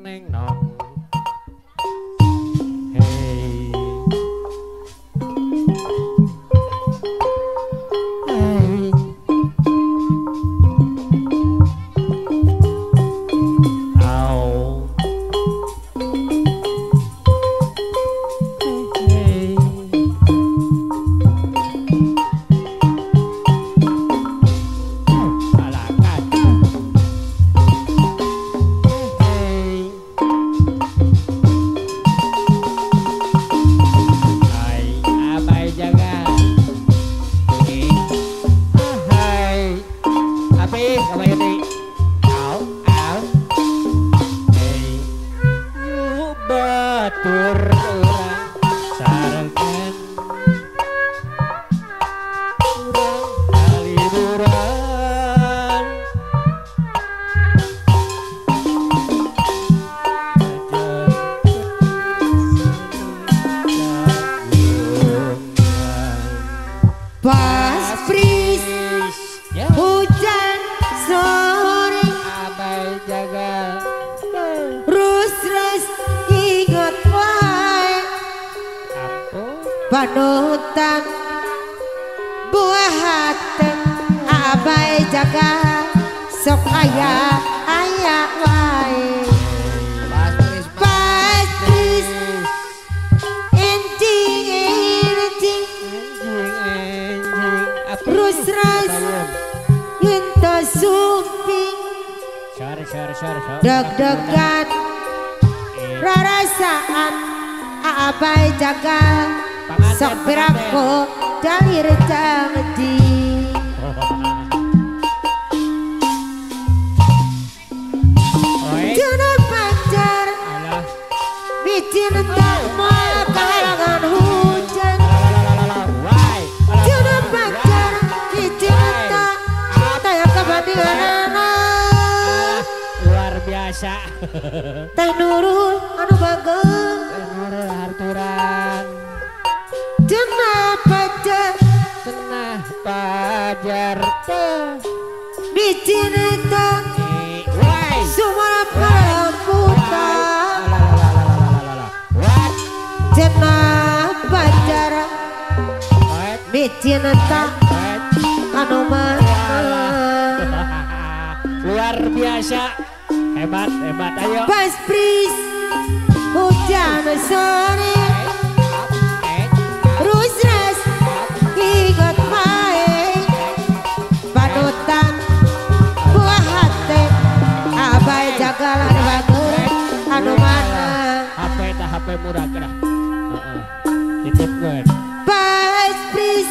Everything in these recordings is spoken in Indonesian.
neng nong. Hey. Hey. Au. Hey. Alakan. Hey. Hai, abai jaga. Hai. Api, abai ini. Au, au. Hey. Yu batur urang sarengan. Urang kaliburan. Pas pris Ya, hujan sore abai jaga. Rus ingat wae Ampun. panutan buah hati abai jaga sok aya wae pas pris enjing Rus Yunta supi deg-degan rarasaan abai jaga sok pirako dalir janji Juna pacar Alah, bicin tak mau kalangan hujan why? Juna pacar bicin tak taya kebandingan Luar biasa. teh nurul anu bagus Nurul harturan, Juna pacar cenah pajar teh. bicin tak Why? sumara perambutan What? Jena pacar What? bicin tak What? anu mana Luar biasa. Hebat, hebat. Ayo. pas pris hujan sore Rusras ingat wae panutan buah hati abai jaga anu bagus anu mana HP tah HP murah kena. Titipkeun. pas pris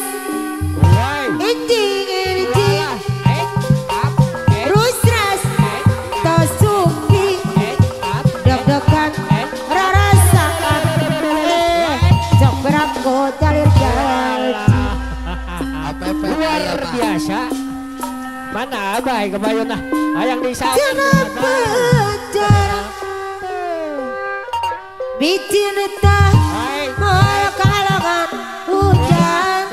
Why? enjing Rusras tosuki deg-degan rarasaan sok berako jalir janji Luar biasa. Mana abai kebayuna? Hayang disawang. Jana pacar bicin tak Hai. mau kalangan hujan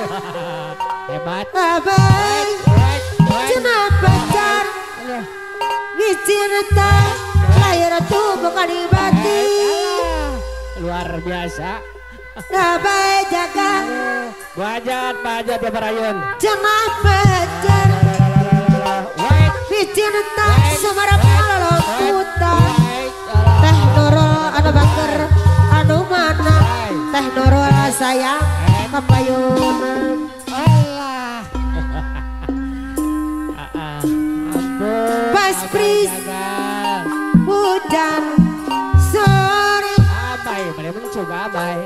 Hebat. abai Jana pacar bicin tak layar tuh bukan ibati Luar biasa. abai jaga Wajat pajat ya Parayun. Jana pacar Wait. bicin tak sumara palolong hutan teh nurul anu baker anu mana teh nurul sayang kapayunan Allah. Ampun. Pas pris. Jaga. hujan sore Abai, mana mencoba abai.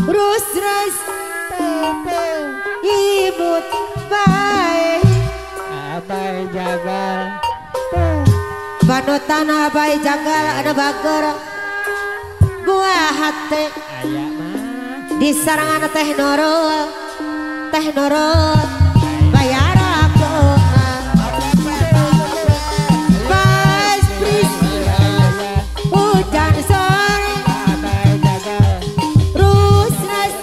Rusras imut baik Abai jaga. panutan abai jagal ada bager buah hati Aya mah. di sarangan teh nurul bayar aku pas pris hujan sore Abai jaga. Rusras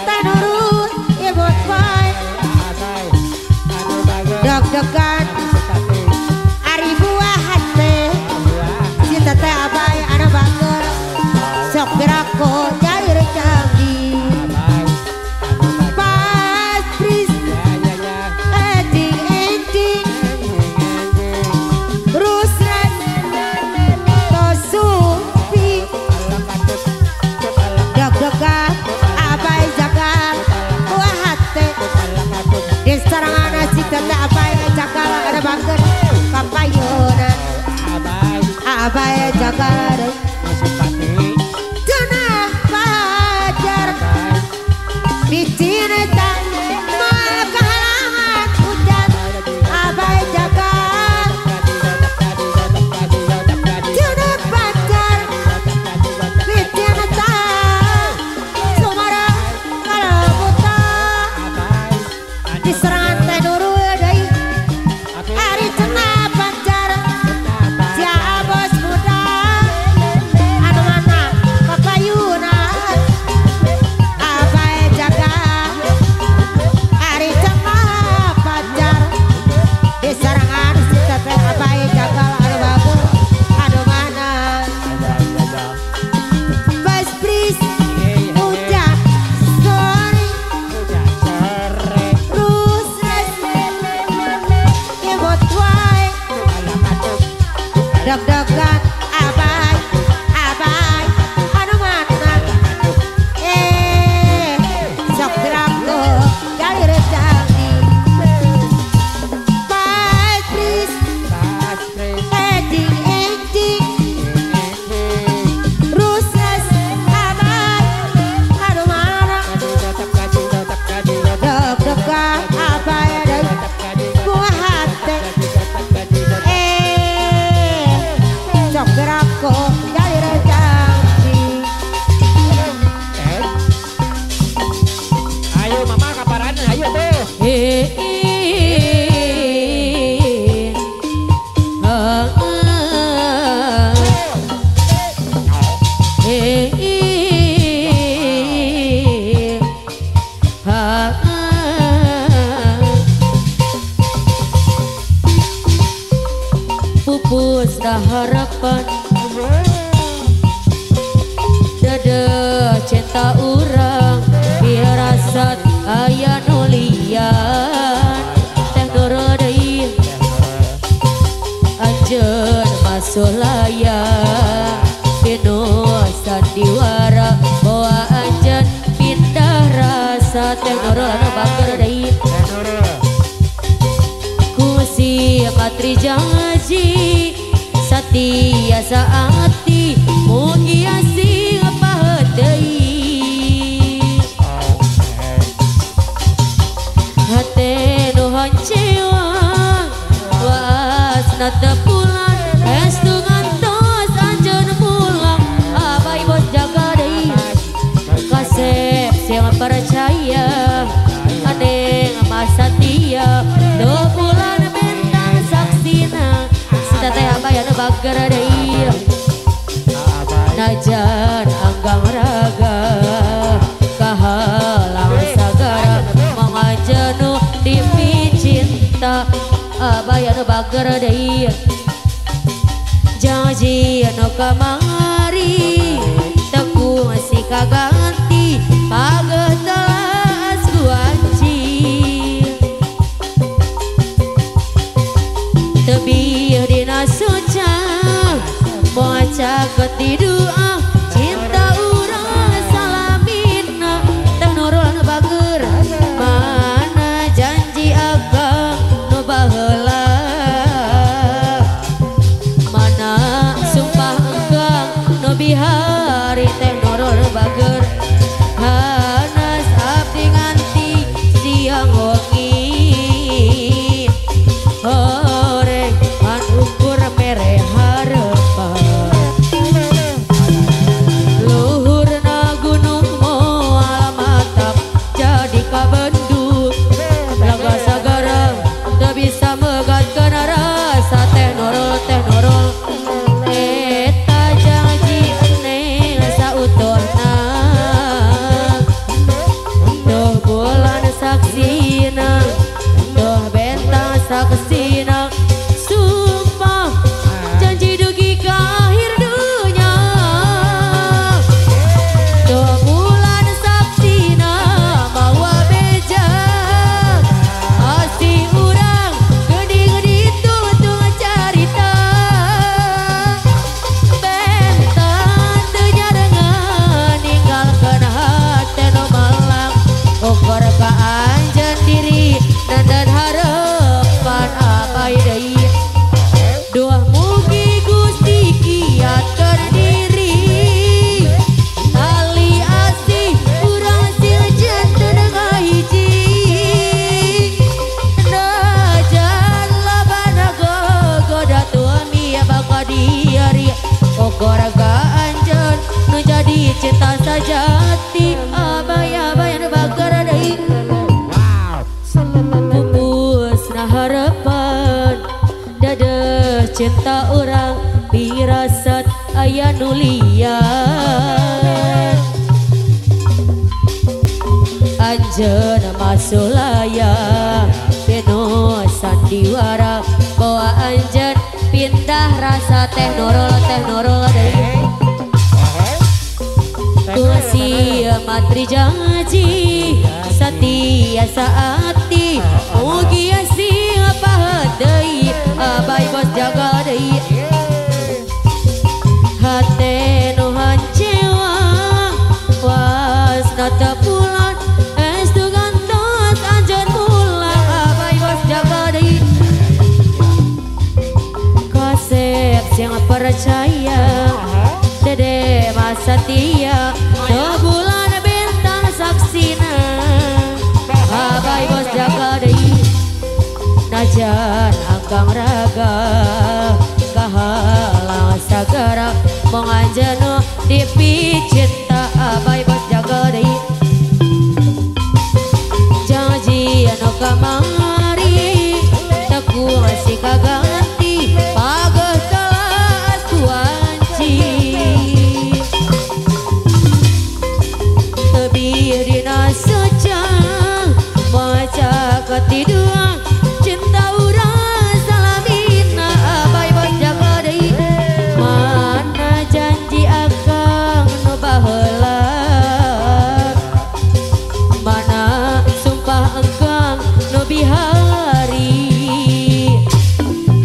teh nurul imut baik Abai. Anu bagus. deg-degan Tapi ari buah hati abai jagal Masipati Jangan pajar Bicin tak mal kehalangan hujan abai jagal Jangan pajar Bicin tak Sumarang kalau buta diserang teh nuru deui ari cenah pacar sia bos muda anu mana papayuna abai jaga ari cenah pacar diserangan si teteh abai jaga anu bagus anu mana Bas Pris hujan sorry deg-degan abai abai anu mana sok drago dari rezeki Bas Pris eding ruses abai anu mana deg-degan abai dari gua hati sok gerako dari rezeki Ayo mama kaparan ayo tuh pupus dah harapan dada cinta urang biar rasat aya nulian teh nurul deui anjeun masuk layar binu sandiwara bawa anjeun pindah rasa teh nurul anu bager deui kusi patri janji satia saati mugi asing pahet deui hate nu hancewa wasna teu pulang restu ngantos anjeun pulang abai bos jaga deui kasep siang percaya ane masa dia 2 bulan bentang saksina teteh abai anu bager deui najan anggang raga kahalang sagara mangajenu dimi cinta abai anu bager deui janji anu kamari teku masih kaganti pageuh telas guanci tebih dina suca moca ketidua cinta urang salamina teh nurul anu bager mana janji akang nu baheula mana sumpah engkang nu bihari teh nurul anu bager hanas abdi nganti siang wengi horeng an ukur mere harapan diri Ogor ganjen nu jadi cinta sajati abay-abay anu bager deui pupusna harapan dadah cinta orang pirasat aya nu liar anjeunna masulaya peno sandiwara bawa anjeun pindah rasa teh norol deui tuasi matri janji satia saati mugi si pahet deui abay bos jaga deui hate nu hancewa wasna teu pulang estu gantos anjeun pulang abay bos jaga deui kasep siang percaya dede masa tia bulan bintang saksina abay bos jaga deui najan angkang raga kahalang sagara menganjeno dipi cinta abay bos jaga deui janji anu kamari teku masih kaganti pages telas kuanci tebih dina secang maca ketiduan cinta urang salamina abay bos jaga deui mana janji akang nu baheula mana sumpah engkang nu bihari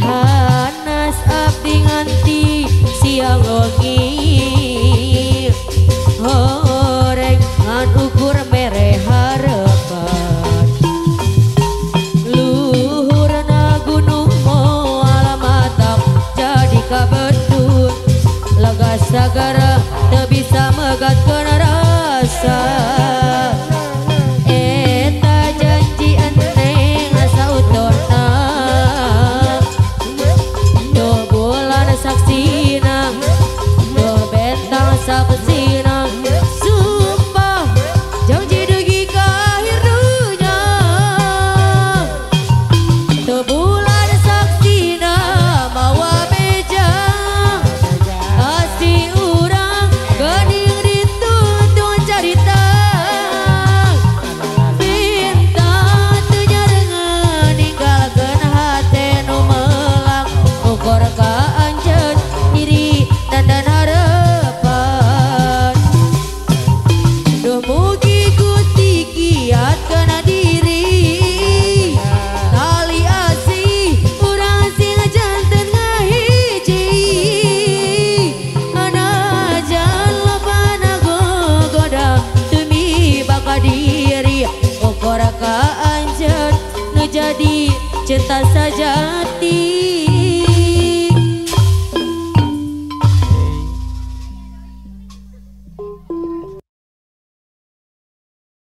hanas abdi nganti siang wengi horeng ngan ukur mere harapan luhurna gunung moal matak jadi kabetut lega sagara teu bisa megatkeun rasa eta janji enteng asa utona tuh bulan saksina tuh bentang saksina sumpah janji dugi ka akhirnya tuh bulan saksina mawa beja asih urang geuning dituntun carita bintang teu nyarengeun ninggalkeun hate nu melang ukur ka anjeun diri dandan harapan duh mugi Gusti kiatkeun diri tali asih urang sing janten ngahiji anajan lopana gogoda demi baka diri ukur ka anjeun nu jadi cinta sajati